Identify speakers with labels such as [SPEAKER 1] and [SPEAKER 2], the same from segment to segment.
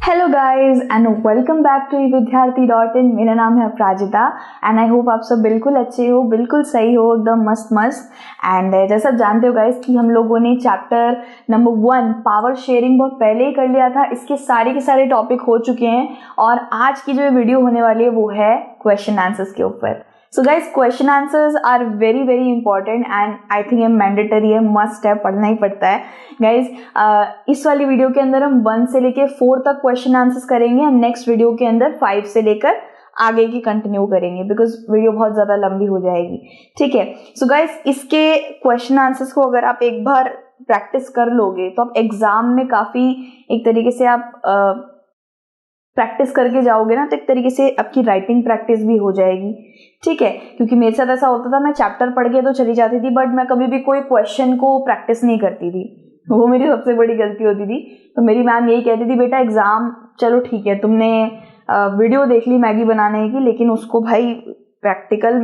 [SPEAKER 1] Hello guys and welcome back to विद्यार्थी.in। मेरा नाम है अपराजिता एंड आई होप आप सब बिल्कुल अच्छे हो, बिल्कुल सही हो, एकदम मस्त मस्त। एंड जैसा आप जानते हो गाइस कि हम लोगों ने चैप्टर नंबर 1 पावर शेयरिंग बहुत पहले ही कर लिया था। इसके सारे के सारे टॉपिक हो चुके हैं और आज की जो वीडियो होने वाली है वो है क्वेश्चन आंसर्स के ऊपर। So guys question answers are very very important and I think ये मैंडेटरी है, मस्ट है, पढ़ना ही पड़ता है गाइज। इस वाली वीडियो के अंदर हम 1 से लेकर 4 तक क्वेश्चन आंसर्स करेंगे एंड नेक्स्ट वीडियो के अंदर 5 से लेकर आगे की कंटिन्यू करेंगे बिकॉज वीडियो बहुत ज़्यादा लंबी हो जाएगी। ठीक है, सो गाइज इसके क्वेश्चन आंसर्स को अगर आप एक बार प्रैक्टिस कर लोगे तो आप एग्जाम में काफ़ी एक तरीके से आप प्रैक्टिस करके जाओगे ना, तो एक तरीके से आपकी राइटिंग प्रैक्टिस भी हो जाएगी। ठीक है, क्योंकि मेरे साथ ऐसा होता था, मैं चैप्टर पढ़ के तो चली जाती थी बट मैं कभी भी कोई क्वेश्चन को प्रैक्टिस नहीं करती थी। वो मेरी सबसे बड़ी गलती होती थी। तो मेरी मैम यही कहती थी, बेटा एग्जाम चलो ठीक है तुमने वीडियो देख ली मैगी बनाने की, लेकिन उसको भाई प्रैक्टिकल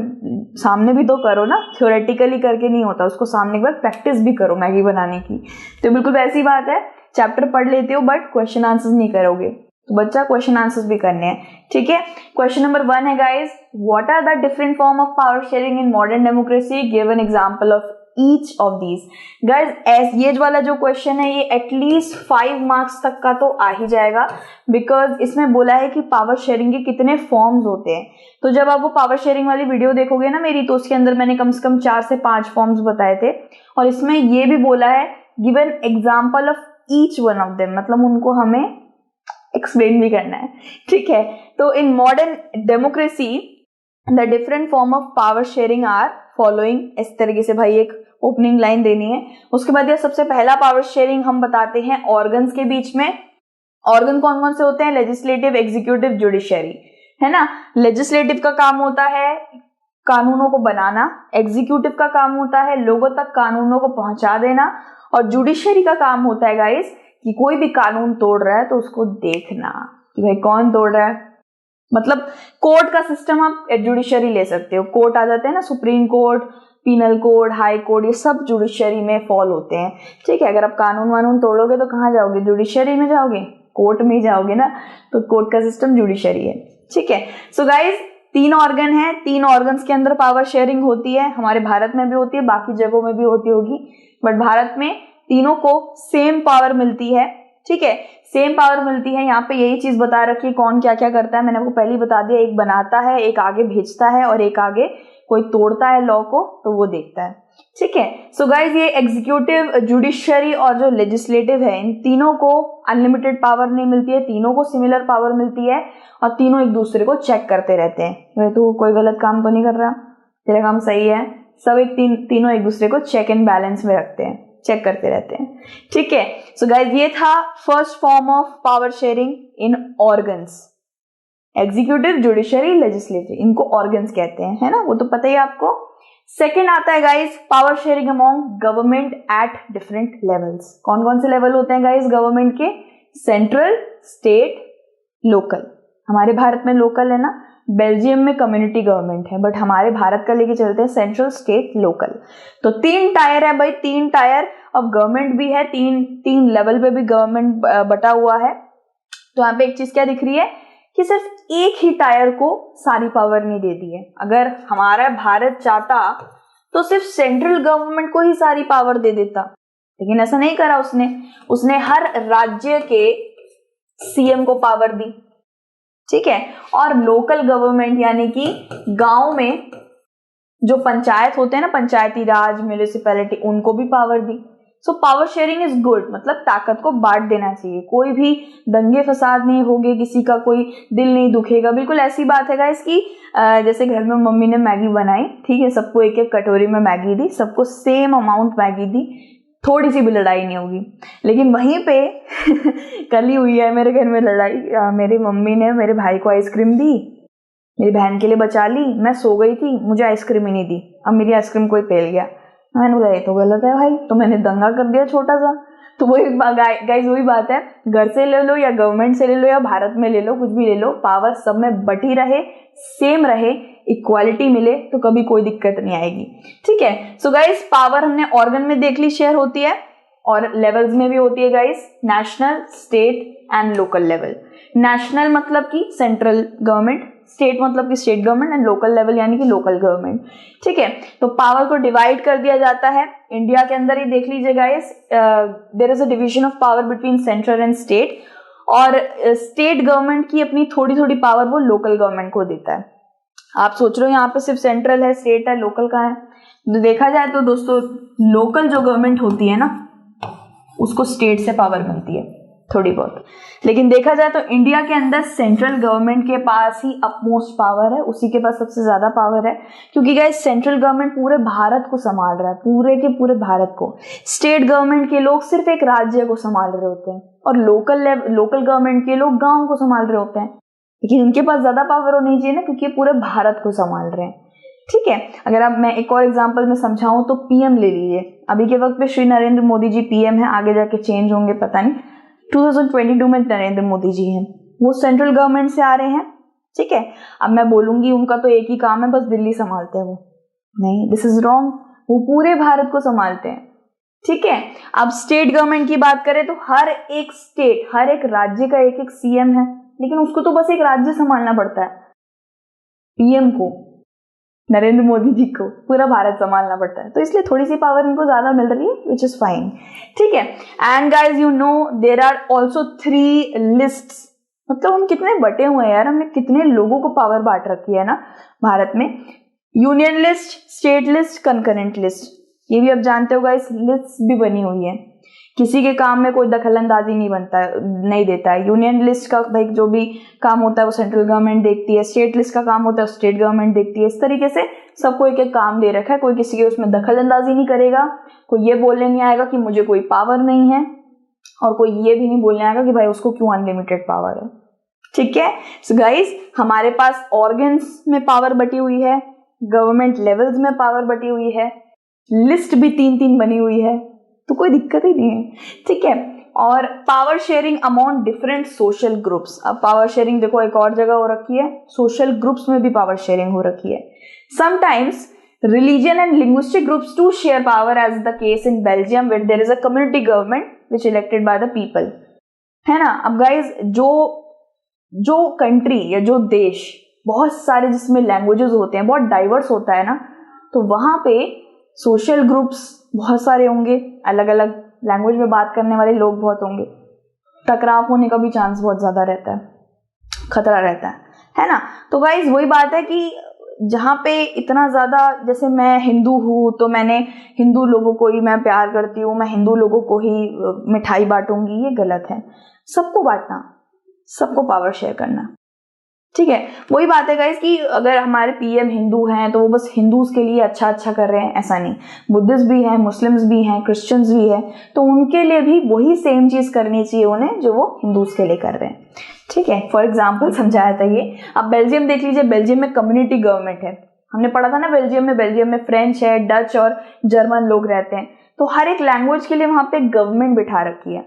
[SPEAKER 1] सामने भी तो करो ना, थ्योरेटिकली करके नहीं होता, उसको सामने एक बार प्रैक्टिस भी करो मैगी बनाने की। तो बिल्कुल वैसी बात है, चैप्टर पढ़ लेते हो बट क्वेश्चन आंसर्स नहीं करोगे तो बच्चा क्वेश्चन आंसर्स भी करने हैं। ठीक है, क्वेश्चन नंबर 1 है guys, what are the different form of power sharing in modern democracy, give an example of each of these. Guys ये वाला जो क्वेश्चन है ये एटलीस्ट 5 मार्क्स तक का तो आ ही जाएगा बिकॉज इसमें बोला है कि पावर शेयरिंग के कितने फॉर्म्स होते हैं। तो जब आप वो पावर शेयरिंग वाली वीडियो देखोगे ना मेरी, तो उसके अंदर मैंने कम से कम 4 से 5 फॉर्म्स बताए थे और इसमें ये भी बोला है give an example of each one of them, मतलब उनको हमें एक्सप्लेन भी करना है। ठीक है, तो इन modern democracy the different form of power sharing our following. इस तरीके से भाई एक ओपनिंग लाइन देनी है। उसके बाद ये सबसे पहला पावर शेयरिंग हम बताते हैं ऑर्गन्स के बीच में। ऑर्गन कौन कौन से होते हैं? लेजिस्लेटिव, एग्जीक्यूटिव, जुडिशियरी, है ना। लेजिस्लेटिव का काम होता है कानूनों को बनाना, एग्जीक्यूटिव का काम होता है लोगों तक कानूनों को पहुंचा देना और जुडिशियरी का काम होता है गाइस कि कोई भी कानून तोड़ रहा है तो उसको देखना कि भाई कौन तोड़ रहा है। मतलब कोर्ट का सिस्टम आप जुडिशियरी ले सकते हो, कोर्ट आ जाते हैं ना, supreme court, penal code, high court, ये सब जुडिशियरी में फॉल होते हैं। ठीक है, अगर आप कानून वानून तोड़ोगे तो कहाँ जाओगे? जुडिशियरी में जाओगे, कोर्ट में जाओगे ना, तो कोर्ट का सिस्टम जुडिशियरी है। ठीक है, सो गाइज 3 ऑर्गन है, 3 ऑर्गन्स के अंदर पावर शेयरिंग होती है। हमारे भारत में भी होती है, बाकी जगहों में भी होती होगी, बट भारत में तीनों को सेम पावर मिलती है। ठीक है, सेम पावर मिलती है। यहाँ पे यही चीज बता रखी है कौन क्या क्या करता है, मैंने आपको पहले ही बता दिया। एक बनाता है, एक आगे भेजता है और एक आगे कोई तोड़ता है लॉ को तो वो देखता है। ठीक है, सो गाइज ये एग्जीक्यूटिव, जुडिशियरी और जो लेजिस्लेटिव है, इन तीनों को अनलिमिटेड पावर नहीं मिलती है, तीनों को सिमिलर पावर मिलती है और तीनों एक दूसरे को चेक करते रहते हैं। तो कोई गलत काम तो नहीं कर रहा, तेरा काम सही है, सब तीनों एक दूसरे को चेक एंड बैलेंस में रखते हैं, चेक करते रहते हैं। ठीक है, सो गाइज ये था first form of power sharing in organs. Executive, judiciary, legislative, इनको ऑर्गन्स कहते हैं, है ना, वो तो पता ही आपको। सेकेंड आता है guys power sharing among government at different levels. कौन कौन से लेवल होते हैं गाइज गवर्नमेंट के? Central, state, local. हमारे भारत में लोकल है ना, बेल्जियम में कम्युनिटी गवर्नमेंट है, बट हमारे भारत का लेके चलते हैं सेंट्रल, स्टेट, लोकल। तो 3 टायर है भाई, 3 टायर अब गवर्नमेंट भी है, 3 लेवल पे भी गवर्नमेंट बटा हुआ है। तो यहाँ पे एक चीज क्या दिख रही है कि सिर्फ एक ही टायर को सारी पावर नहीं देती है। अगर हमारा भारत चाहता तो सिर्फ सेंट्रल गवर्नमेंट को ही सारी पावर दे देता, लेकिन ऐसा नहीं करा उसने हर राज्य के सीएम को पावर दी। ठीक है, और लोकल गवर्नमेंट यानी कि गांव में जो पंचायत होते हैं ना, पंचायती राज, म्यूनिसिपैलिटी, उनको भी power the. So power sharing is good, मतलब ताकत को बांट देना चाहिए, कोई भी दंगे फसाद नहीं होंगे, किसी का कोई दिल नहीं दुखेगा। बिल्कुल ऐसी बात है गाइस कि जैसे घर में मम्मी ने मैगी बनाई, ठीक है, सबको एक एक कटोरी में मैगी दी, सबको सेम अमाउंट मैगी दी, थोड़ी सी भी लड़ाई नहीं होगी। लेकिन वहीं पे कल ही हुई है मेरे घर में लड़ाई। मेरी मम्मी ने मेरे भाई को आइसक्रीम दी, मेरी बहन के लिए बचा ली, मैं सो गई थी, मुझे आइसक्रीम ही नहीं दी, अब मेरी आइसक्रीम कोई पेल गया। मैंने बोला ये तो गलत है भाई, तो मैंने दंगा कर दिया छोटा सा। तो वही गाइस वही बात है, घर से ले लो या गवर्नमेंट से ले लो या भारत में ले लो, कुछ भी ले लो, पावर सब में बटी रहे, सेम रहे, इक्वालिटी मिले तो कभी कोई दिक्कत नहीं आएगी। ठीक है, सो गाइस पावर हमने ऑर्गन में देख ली शेयर होती है। और लेवल्स में भी होती है guys, national, state and local level. National मतलब कि सेंट्रल गवर्नमेंट, स्टेट मतलब कि state government and local level यानी कि लोकल गवर्नमेंट। ठीक है, तो पावर को डिवाइड कर दिया जाता है इंडिया के अंदर ही। देख लीजिए guys, there is a division of power between central and state, और स्टेट गवर्नमेंट की अपनी थोड़ी थोड़ी पावर वो लोकल गवर्नमेंट को देता है। आप सोच रहे हो यहाँ पे सिर्फ सेंट्रल है, स्टेट है, लोकल का है? तो देखा जाए तो दोस्तों, लोकल जो गवर्नमेंट होती है ना, उसको स्टेट से पावर मिलती है थोड़ी बहुत। लेकिन देखा जाए तो इंडिया के अंदर सेंट्रल गवर्नमेंट के पास ही अपमोस्ट पावर है, उसी के पास सबसे ज्यादा पावर है, क्योंकि गाइस सेंट्रल गवर्नमेंट पूरे भारत को संभाल रहा है, पूरे के पूरे भारत को। स्टेट गवर्नमेंट के लोग सिर्फ एक राज्य को संभाल रहे होते हैं, और लोकल गवर्नमेंट के लोग गाँव को संभाल रहे होते हैं। लेकिन इनके पास ज्यादा पावर होनी चाहिए ना, क्योंकि ये पूरे भारत को संभाल रहे हैं। ठीक है, अगर अब मैं एक और एग्जांपल में समझाऊं तो पीएम ले लीजिए। अभी के वक्त पे श्री नरेंद्र मोदी जी पीएम है, आगे जाके चेंज होंगे पता नहीं। 2022 में नरेंद्र मोदी जी हैं, वो सेंट्रल गवर्नमेंट से आ रहे हैं। ठीक है, अब मैं बोलूंगी उनका तो एक ही काम है, बस दिल्ली संभालते हैं वो। नहीं, दिस इज रॉन्ग, वो पूरे भारत को संभालते हैं। ठीक है, अब स्टेट गवर्नमेंट की बात करें तो हर एक स्टेट, हर एक राज्य का एक एक सीएम है, लेकिन उसको तो बस एक राज्य संभालना पड़ता है। पीएम को, नरेंद्र मोदी जी को पूरा भारत संभालना पड़ता है, तो इसलिए थोड़ी सी पावर इनको ज्यादा मिल रही है, विच इज फाइन। ठीक है, and guys you know there are also 3 lists. मतलब हम कितने बटे हुए हैं यार, हमने कितने लोगों को पावर बांट रखी है ना भारत में। Union list, state list, concurrent list, ये भी आप जानते हो गाइस, लिस्ट भी बनी हुई है। किसी के काम में कोई दखलंदाजी नहीं देता है। यूनियन लिस्ट का भाई जो भी काम होता है वो सेंट्रल गवर्नमेंट देखती है, स्टेट लिस्ट का काम होता है स्टेट गवर्नमेंट देखती है। इस तरीके से सबको एक एक काम दे रखा है, कोई किसी के उसमें दखलंदाजी नहीं करेगा, कोई ये बोलने नहीं आएगा कि मुझे कोई पावर नहीं है, और कोई ये भी नहीं बोलने आएगा कि भाई उसको क्यों अनलिमिटेड पावर है। ठीक है, सो गाइस हमारे पास ऑर्गन्स में पावर बटी हुई है, गवर्नमेंट लेवल्स में पावर बटी हुई है, लिस्ट भी 3-3 बनी हुई है, तो कोई दिक्कत ही नहीं है। ठीक है, और power sharing among different social groups. अब पावर शेयरिंग देखो एक और जगह हो रखी है, सोशल ग्रुप्स में भी पावर शेयरिंग हो रखी है। Sometimes religion and linguistic groups too share power, as the case in Belgium where there is a community government which elected by the people, है ना। अब गाइज जो कंट्री या जो देश बहुत सारे जिसमें लैंग्वेजेस होते हैं, बहुत डाइवर्स होता है ना, तो वहां पे सोशल ग्रुप्स बहुत सारे होंगे, अलग अलग लैंग्वेज में बात करने वाले लोग बहुत होंगे, टकराव होने का भी चांस बहुत ज्यादा रहता है, खतरा रहता है ना। तो गाइज वही बात है कि जहाँ पे इतना ज्यादा, जैसे मैं हिंदू हूँ तो मैंने हिंदू लोगों को ही मैं प्यार करती हूँ, मैं हिंदू लोगों को ही मिठाई बांटूंगी, ये गलत है। सबको बांटना, सबको पावर शेयर करना। ठीक है, वही बात है गाइस कि अगर हमारे पीएम हिंदू हैं तो वो बस हिंदूज के लिए अच्छा अच्छा कर रहे हैं, ऐसा नहीं। बुद्धिस्ट भी हैं, मुस्लिम्स भी हैं, क्रिश्चियंस भी हैं, तो उनके लिए भी वही सेम चीज करनी चाहिए उन्हें जो वो हिंदूज के लिए कर रहे हैं। ठीक है, फॉर एग्जाम्पल समझाया था ये। अब बेल्जियम देख लीजिए, बेल्जियम में कम्युनिटी गवर्नमेंट है, हमने पढ़ा था ना बेल्जियम में फ्रेंच है, डच और जर्मन लोग रहते हैं, तो हर एक लैंग्वेज के लिए वहां पे गवर्नमेंट बिठा रखी है।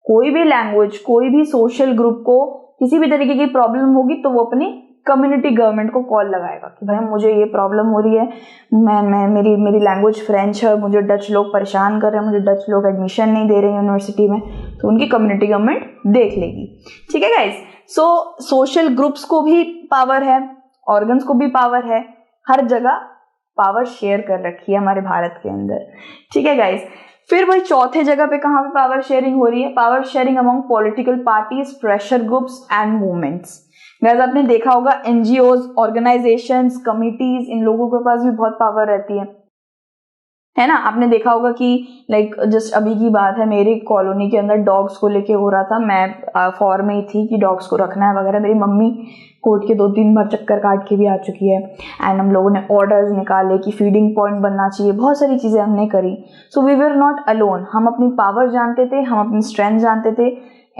[SPEAKER 1] कोई भी लैंग्वेज, कोई भी सोशल ग्रुप को किसी भी तरीके की प्रॉब्लम होगी तो वो अपनी कम्युनिटी गवर्नमेंट को कॉल लगाएगा कि भाई मुझे ये प्रॉब्लम हो रही है, मैं मेरी लैंग्वेज फ्रेंच है, मुझे डच लोग परेशान कर रहे हैं, मुझे डच लोग एडमिशन नहीं दे रहे हैं यूनिवर्सिटी में, तो उनकी कम्युनिटी गवर्नमेंट देख लेगी। ठीक है गाइज, सो सोशल ग्रुप्स को भी पावर है, ऑर्गन्स को भी पावर है, हर जगह पावर शेयर कर रखी है हमारे भारत के अंदर। ठीक है गाइज, फिर वही चौथे जगह पे कहाँ पे पावर शेयरिंग हो रही है, power sharing among political parties, pressure groups and movements. Guys आपने देखा होगा एनजीओज, ऑर्गेनाइजेशंस, कमिटीज, इन लोगों के पास भी बहुत पावर रहती है ना। आपने देखा होगा कि लाइक जस्ट अभी की बात है, मेरी कॉलोनी के अंदर डॉग्स को लेके हो रहा था, मैं फॉर में ही थी कि डॉग्स को रखना है वगैरह, मेरी मम्मी कोर्ट के 2-3 बार चक्कर काट के भी आ चुकी है, एंड हम लोगों ने ऑर्डर्स निकाले कि फीडिंग पॉइंट बनना चाहिए, बहुत सारी चीजें हमने करी। So we were not alone, हम अपनी पावर जानते थे, हम अपनी स्ट्रेंथ जानते थे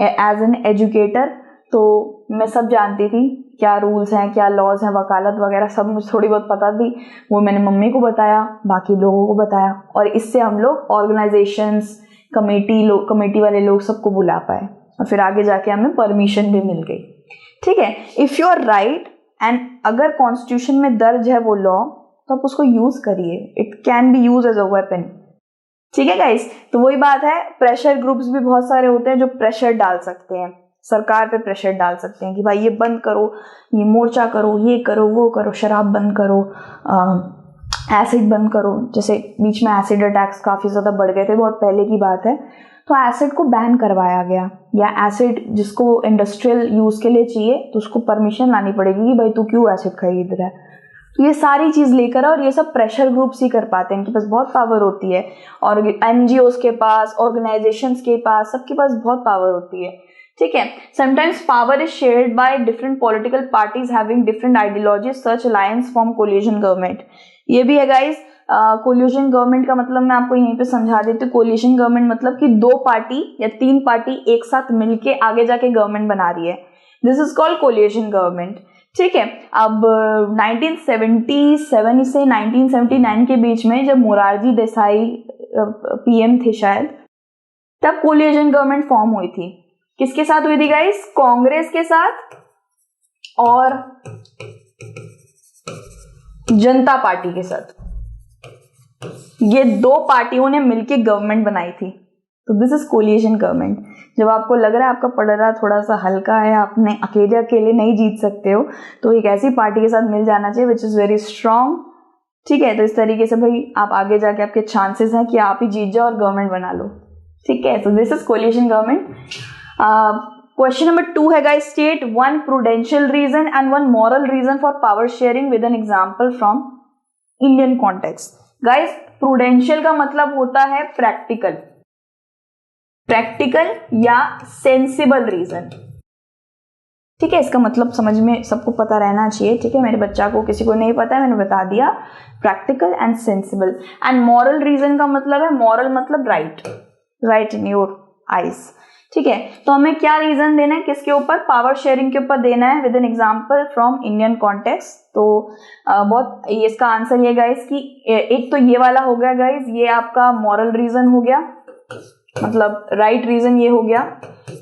[SPEAKER 1] एज एन एजुकेटर, तो मैं सब जानती थी क्या रूल्स हैं, क्या लॉज हैं, वकालत वगैरह सब मुझे थोड़ी बहुत पता थी, वो मैंने मम्मी को बताया, बाकी लोगों को बताया, और इससे हम लोग ऑर्गेनाइजेशंस, कमेटी वाले लोग सबको बुला पाए, और फिर आगे जाके हमें परमिशन भी मिल गई। ठीक है, if you are right and अगर कॉन्स्टिट्यूशन में दर्ज है वो लॉ, तो आप उसको यूज करिए, it can be use as a weapon. ठीक है गाइस, तो वही बात है, प्रेशर ग्रुप्स भी बहुत सारे होते हैं जो प्रेशर डाल सकते हैं, सरकार पे प्रेशर डाल सकते हैं कि भाई ये बंद करो, ये मोर्चा करो, ये करो, वो करो, शराब बंद करो, एसिड बंद करो। जैसे बीच में एसिड अटैक्स काफ़ी ज़्यादा बढ़ गए थे, बहुत पहले की बात है, तो एसिड को बैन करवाया गया, या एसिड जिसको इंडस्ट्रियल यूज़ के लिए चाहिए तो उसको परमिशन लानी पड़ेगी कि भाई तू क्यों एसिड खरीद रहा है। तो ये सारी चीज़ लेकर और ये सब प्रेशर ग्रुप्स ही कर पाते हैं, इनके पास बहुत पावर होती है, और NGOs के पास, ऑर्गेनाइजेशंस के पास, सबके पास बहुत पावर होती है। ठीक है, sometimes power is shared by different political parties having different ideologies, such alliance form coalition government. ये भी है गाइस, कोलिशन गवर्नमेंट का मतलब मैं आपको यहीं पे समझा देती हूँ। कोलिशन गवर्नमेंट मतलब कि 2 पार्टी या 3 पार्टी एक साथ मिलके आगे जाके गवर्नमेंट बना रही है, this is called coalition government. ठीक है, अब 1977 से 1979 के बीच में जब मोरारजी देसाई PM थे शायद, तब कोलिशन गवर्नमेंट फॉर्म हुई थी। किसके साथ हुई थी गाइस? कांग्रेस के साथ और जनता पार्टी के साथ। ये 2 पार्टियों ने मिलकर गवर्नमेंट बनाई थी, तो दिस इज कोलिशन गवर्नमेंट। जब आपको लग रहा है आपका पलड़ा थोड़ा सा हल्का है, आपने अकेले नहीं जीत सकते हो, तो एक ऐसी पार्टी के साथ मिल जाना चाहिए विच इज वेरी स्ट्रांग। ठीक है, तो इस तरीके से भाई आप आगे जाके आपके चांसेस हैं कि आप ही जीत जाओ और गवर्नमेंट बना लो। ठीक है, तो this is coalition government. Question number 2 है guys, state 1 prudential reason and 1 moral reason for power sharing with an example from Indian context. Guys, prudential का मतलब होता है प्रैक्टिकल या सेंसिबल रीजन। ठीक है, इसका मतलब समझ में सबको पता रहना चाहिए। ठीक है, मेरे बच्चा को किसी को नहीं पता है, मैंने बता दिया, practical and sensible. And moral reason का मतलब है, मॉरल मतलब राइट इन योर आईज। ठीक है, तो हमें क्या रीजन देना है, किसके ऊपर? पावर शेयरिंग के ऊपर देना है with an example from Indian context. तो बहुत इसका आंसर ये गाइस कि एक तो ये वाला हो गया गाइस, ये आपका मॉरल रीजन हो गया, मतलब राइट रीजन ये हो गया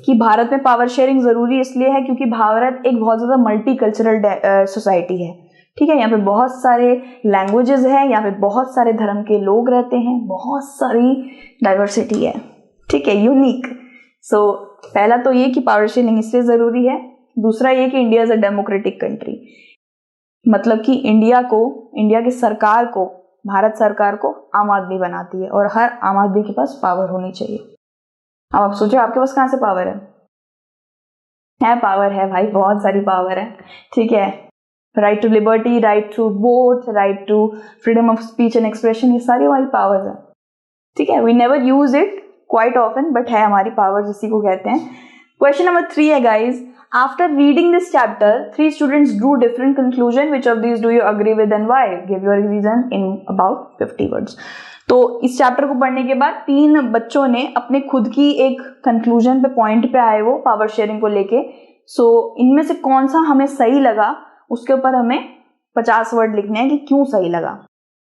[SPEAKER 1] कि भारत में पावर शेयरिंग जरूरी इसलिए है क्योंकि भारत एक बहुत ज्यादा मल्टी कल्चरल सोसाइटी है। ठीक है, यहाँ पे बहुत सारे लैंग्वेजेस हैं, यहाँ पे बहुत सारे धर्म के लोग रहते हैं, बहुत सारी डाइवर्सिटी है। ठीक है, यूनिक। सो पहला तो ये कि पावर शेयरिंग इसलिए जरूरी है। दूसरा ये कि India is a democratic country, मतलब कि इंडिया की सरकार को, भारत सरकार को आम आदमी बनाती है और हर आम आदमी के पास पावर होनी चाहिए। अब आप सोचो आपके पास कहाँ से पावर है पावर है भाई, बहुत सारी पावर है। ठीक है, right to liberty, right to vote, right to freedom of speech and expression, ये सारी हमारी पावर्स है। ठीक है, we never use it quite often, but है हमारी पावर्स, इसी को कहते हैं। क्वेश्चन नंबर 3 है guys, after reading this chapter 3 students drew different conclusion, which of these do you agree with and why? Give your reason in about 50 words। तो इस chapter को पढ़ने के बाद 3 बच्चों ने अपने खुद की एक कंक्लूजन पे, पॉइंट पे आए वो पावर शेयरिंग को लेके। सो इनमें से कौन सा हमें सही लगा उसके ऊपर हमें 50 वर्ड लिखने हैं कि क्यों सही लगा।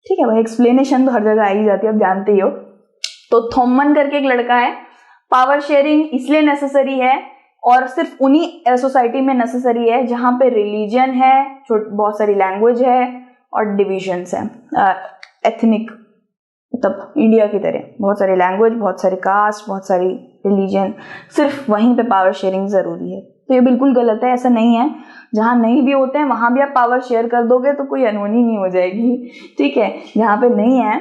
[SPEAKER 1] ठीक है भाई, एक्सप्लेनेशन तो हर जगह आ ही जाती है, आप जानते ही हो। तो थॉमन करके एक लड़का है, पावर शेयरिंग इसलिए नेसेसरी है और सिर्फ उन्हीं सोसाइटी में नेसेसरी है जहां पे रिलीजन है, बहुत सारी लैंग्वेज है और डिविजन्स है, एथनिक, मतलब इंडिया की तरह बहुत सारी लैंग्वेज, बहुत सारी कास्ट, बहुत सारी रिलीजन, सिर्फ वहीं पे पावर शेयरिंग जरूरी है। तो ये बिल्कुल गलत है, ऐसा नहीं है। जहां नहीं भी होते हैं वहां भी आप पावर शेयर कर दोगे तो कोई अनहोनी नहीं हो जाएगी। ठीक है, जहां पे नहीं है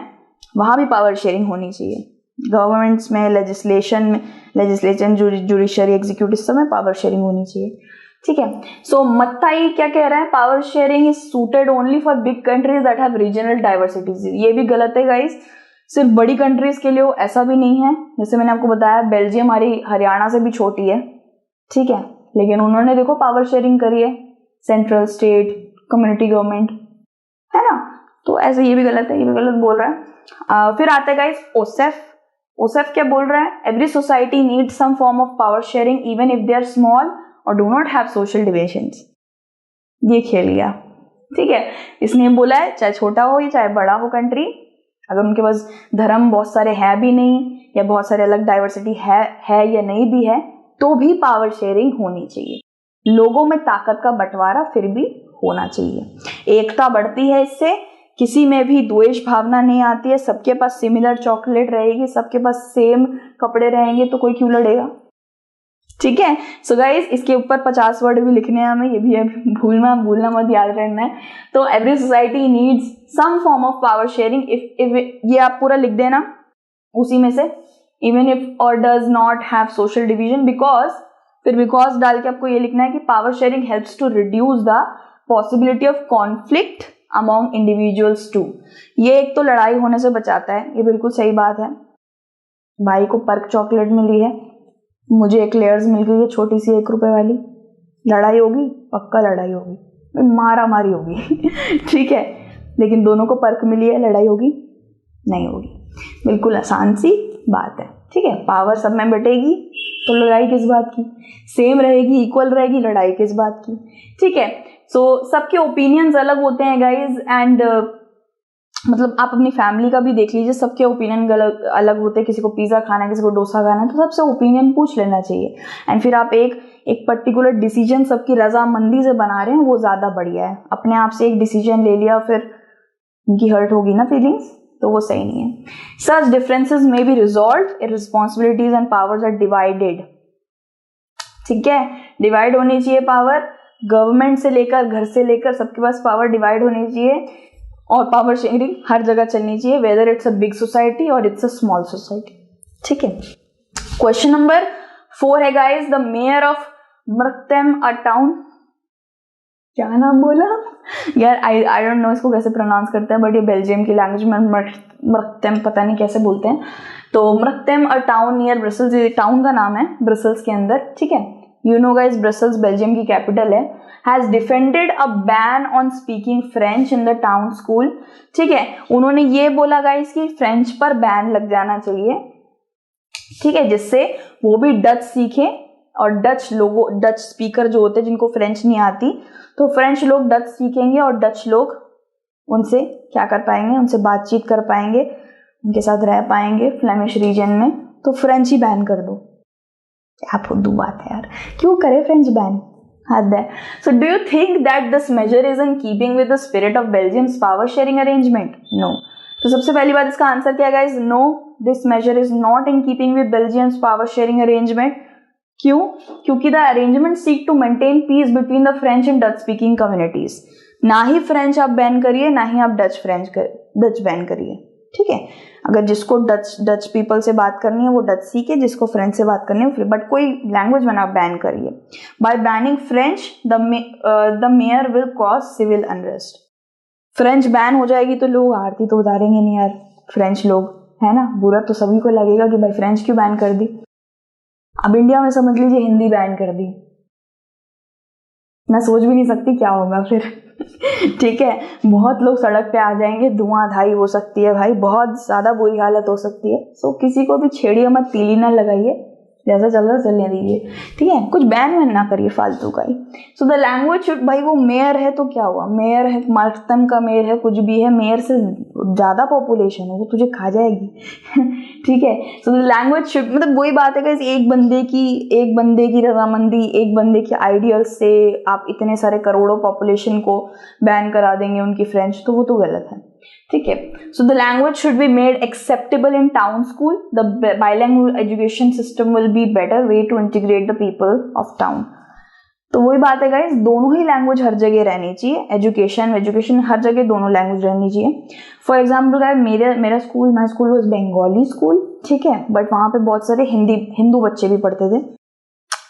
[SPEAKER 1] वहां भी पावर शेयरिंग होनी चाहिए। गवर्नमेंट्स में, लेजिस्लेशन, जुडिशरी, एग्जीक्यूटिव, सब में पावर शेयरिंग होनी चाहिए। ठीक है, सो मत्ताई क्या कह रहा है, power sharing is suited only for big countries that have regional diversities. ये भी गलत है गाइस, सिर्फ बड़ी कंट्रीज के लिए हो ऐसा भी नहीं है। जैसे मैंने आपको बताया, बेल्जियम हमारी हरियाणा से भी छोटी है। ठीक है, लेकिन उन्होंने देखो पावर शेयरिंग करी है, सेंट्रल, स्टेट, कम्युनिटी गवर्नमेंट, है ना। तो ऐसे ये भी गलत है, ये भी गलत बोल रहा है। फिर आता है गाइस ओसेफ क्या बोल रहा है, every society need some form of power sharing even if they are small or do not have social divisions. ये खेल गया। ठीक है, इसने बोला है चाहे छोटा हो या चाहे बड़ा हो कंट्री, अगर उनके पास धर्म बहुत सारे है भी नहीं या बहुत सारे अलग डाइवर्सिटी है या नहीं भी है, तो भी पावर शेयरिंग होनी चाहिए। लोगों में ताकत का बंटवारा फिर भी होना चाहिए, एकता बढ़ती है इससे, किसी में भी द्वेष भावना नहीं आती है, सबके पास सिमिलर चॉकलेट रहेगी, सबके पास सेम कपड़े रहेंगे, तो कोई क्यों लड़ेगा? ठीक है। सो गाइज इसके ऊपर 50 वर्ड भी लिखने हैं हमें, ये भी है भूलना मत, याद रखना है। तो every society needs some form of power sharing. If ये आप पूरा लिख देना उसी में से, even if our does not have social division, because डाल के आपको ये लिखना है कि power sharing helps to reduce the possibility of conflict among individuals too. ये एक तो लड़ाई होने से बचाता है, ये बिल्कुल सही बात है। भाई को पर्क चॉकलेट मिली है, मुझे एक्लेयर्स मिल गई है छोटी सी 1 रुपए वाली, लड़ाई होगी? पक्का लड़ाई होगी, मारा मारी होगी ठीक है, लेकिन दोनों को पर्क मिली है, लड़ाई होगी? नहीं होगी। बिल्कुल आसान सी बात है। ठीक है, पावर सब में बटेगी तो लड़ाई किस बात की? सेम रहेगी, इक्वल रहेगी, लड़ाई किस बात की? ठीक है। सो सबके ओपिनियंस अलग होते हैं गाइज, एंड मतलब आप अपनी फैमिली का भी देख लीजिए, सबके ओपिनियन अलग होते हैं। किसी को पिज्जा खाना है, किसी को डोसा खाना है, तो सबसे ओपिनियन पूछ लेना चाहिए, एंड फिर आप एक पर्टिकुलर डिसीजन सबकी रजामंदी से बना रहे हैं, वो ज्यादा बढ़िया है। अपने आप से एक डिसीजन ले लिया, फिर उनकी हर्ट होगी ना फीलिंग्स, तो वो सही नहीं है। Such differences may be resolved, responsibilities and powers are divided. ठीक है, डिवाइड होनी चाहिए पावर, गवर्नमेंट से लेकर, घर से लेकर, सबके पास पावर डिवाइड होनी चाहिए, और पावर शेयरिंग हर जगह चलनी चाहिए, whether it's a big society or it's a small society. ठीक है। क्वेश्चन नंबर 4 है guys, the mayor of Merchtem a town, क्या नाम बोला यार, आई डोंट नो इसको कैसे प्रोनाउंस करते हैं, बट ये बेल्जियम की लैंग्वेज में मृक्तेम पता नहीं कैसे बोलते हैं। तो मृक्तेम अ टाउन नियर ब्रसल्स, ये टाउन का नाम है ब्रसल्स के अंदर। ठीक है, you know guys Brussels Belgium की कैपिटल है, has defended a ban on speaking French in the town school. ठीक है, उन्होंने ये बोला गाइस कि फ्रेंच पर बैन लग जाना चाहिए। ठीक है, जिससे वो भी डच सीखे, और डच स्पीकर जो होते हैं जिनको फ्रेंच नहीं आती, तो फ्रेंच लोग डच सीखेंगे और डच लोग उनसे क्या कर पाएंगे, उनसे बातचीत कर पाएंगे, उनके साथ रह पाएंगे फ्लेमिश रीजन में। तो फ्रेंच ही बैन कर दो, क्या फुद्दू बात है यार, क्यों करे फ्रेंच बैन, हद है। So do you think that this measure is in keeping with the spirit of Belgium's power sharing arrangement? No. तो सबसे पहली बात इसका आंसर क्या है guys? No, this measure is not in keeping with Belgium's power sharing arrangement. क्यों? क्योंकि the arrangement seek to maintain peace between the French and Dutch speaking communities. ना ही फ्रेंच आप बैन करिए, ना ही आप डच बैन करिए। ठीक है, अगर जिसको डच पीपल से बात करनी है वो डच सीखे, जिसको फ्रेंच से बात करनी है, बट कोई लैंग्वेज में आप बैन करिए। By banning French the mayor will cause civil unrest. French ban हो जाएगी तो लोग आरती तो उतारेंगे नहीं यार, फ्रेंच लोग, है ना, बुरा तो सभी को लगेगा कि भाई फ्रेंच क्यों बैन कर दी। अब इंडिया में समझ लीजिए हिंदी बैन कर दी, मैं सोच भी नहीं सकती क्या होगा फिर ठीक है, बहुत लोग सड़क पे आ जाएंगे, धुआंधाई हो सकती है भाई, बहुत ज्यादा बुरी हालत हो सकती है। सो किसी को भी छेड़िए मत, तीली ना लगाइए, जैसा चल रहा चलने दीजिए। ठीक है, कुछ बैन वैन ना करिए फालतू का ही। सो द लैंग्वेज शुड, भाई वो मेयर है तो क्या हुआ, मेयर है, मृक्तेम का मेयर है, कुछ भी है, मेयर से ज्यादा पॉपुलेशन है, वो तुझे खा जाएगी ठीक है। सो द लैंग्वेज शुड, मतलब वही बात है कि एक बंदे की रजामंदी, एक बंदे के आइडियल्स से आप इतने सारे करोड़ों पॉपुलेशन को बैन करा देंगे उनकी फ्रेंच, तो वो तो गलत है। ठीक है, so the language should be made acceptable in town school, the bilingual education system will be better way to integrate the people of town. तो वही बात है गाइस, दोनों ही लैंग्वेज हर जगह रहनी चाहिए, एजुकेशन हर जगह दोनों लैंग्वेज रहनी चाहिए। फॉर एग्जाम्पल गाइस, मेरा school, my school was Bengali school, ठीक है, बट वहां पे बहुत सारे हिंदू बच्चे भी पढ़ते थे,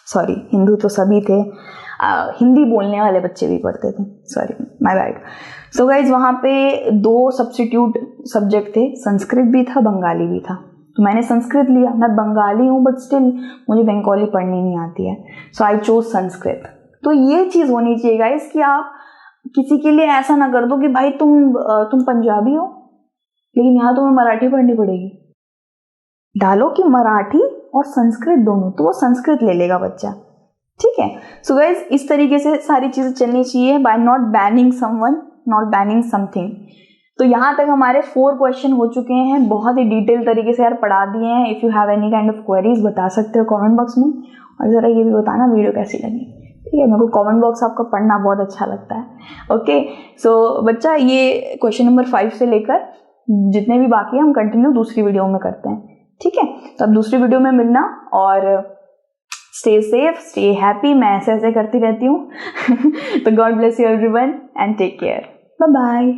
[SPEAKER 1] सॉरी हिंदू तो सभी थे, हिंदी बोलने वाले बच्चे भी पढ़ते थे, sorry my bad. So guys वहाँ पे 2 सब्स्टिट्यूट सब्जेक्ट थे, संस्कृत भी था, बंगाली भी था। तो मैंने संस्कृत लिया, मैं बंगाली हूँ बट स्टिल मुझे बंगाली पढ़नी नहीं आती है, सो आई चोज संस्कृत। तो ये चीज़ होनी चाहिए गाइज कि आप किसी के लिए ऐसा ना कर दो कि भाई तुम पंजाबी हो लेकिन यहाँ तुम्हें मराठी पढ़नी पड़ेगी, डालो कि मराठी और संस्कृत दोनों, तो वो संस्कृत ले लेगा बच्चा। ठीक है, सो गाइज इस तरीके से सारी चीजें चलनी चाहिए, by not banning someone, not banning something. तो यहाँ तक हमारे 4 क्वेश्चन हो चुके हैं, बहुत ही डिटेल तरीके से यार पढ़ा दिए हैं। If you have any kind of queries बता सकते हो कमेंट बॉक्स में, और जरा ये भी बताना वीडियो कैसी लगी। ठीक है, मेरे को कमेंट बॉक्स आपका पढ़ना बहुत अच्छा लगता है। ओके, सो बच्चा ये क्वेश्चन नंबर 5 से लेकर जितने भी बाकी हैं हम कंटिन्यू दूसरी वीडियो में करते हैं। ठीक है, तो अब दूसरी वीडियो में मिलना और स्टे सेफ, स्टे हैप्पी। मैं ऐसे ऐसे करती रहती हूँ तो God bless you everyone and take care, bye bye.